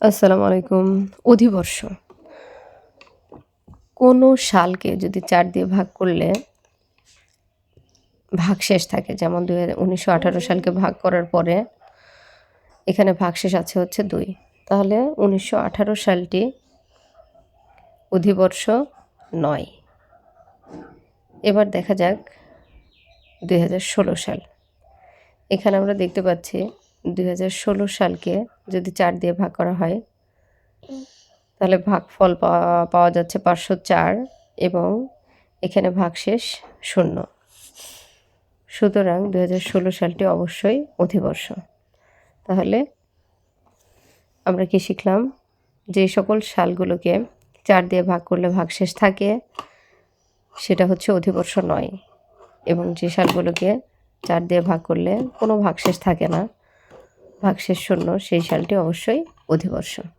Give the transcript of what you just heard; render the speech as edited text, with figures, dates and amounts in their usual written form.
আসসালামু আলাইকুম। অধিবর্ষ কোনো সালকে যদি ৪ দিয়ে ভাগ করলে ভাগশেষ থাকে, যেমন ১৯১৮ সালকে ভাগ করার পরে এখানে ভাগশেষ আছে হচ্ছে ২। তাহলে ১৯১৮ সালটি অধিবর্ষ নয়। এবার দেখা যাক ২০১৬ সাল। এখানে আমরা দেখতে পাচ্ছি ২০১৬ সালকে যদি ৪ দিয়ে ভাগ করা হয় তাহলে ভাগফল পাওয়া যাচ্ছে ৫০৪ এবং এখানে ভাগশেষ ০। সুতরাং ২০১৬ সালটি অবশ্যই অধিবর্ষ। তাহলে আমরা কি শিখলাম? যে সকল সালগুলোকে ৪ দিয়ে ভাগ করলে ভাগশেষ থাকে সেটা হচ্ছে অধিবর্ষ নয়, এবং যে সালগুলোকে ৪ দিয়ে ভাগ করলে কোনো ভাগশেষ থাকে না, ভাগশেষ ০, সেই সালটি অবশ্যই অধিবর্ষ।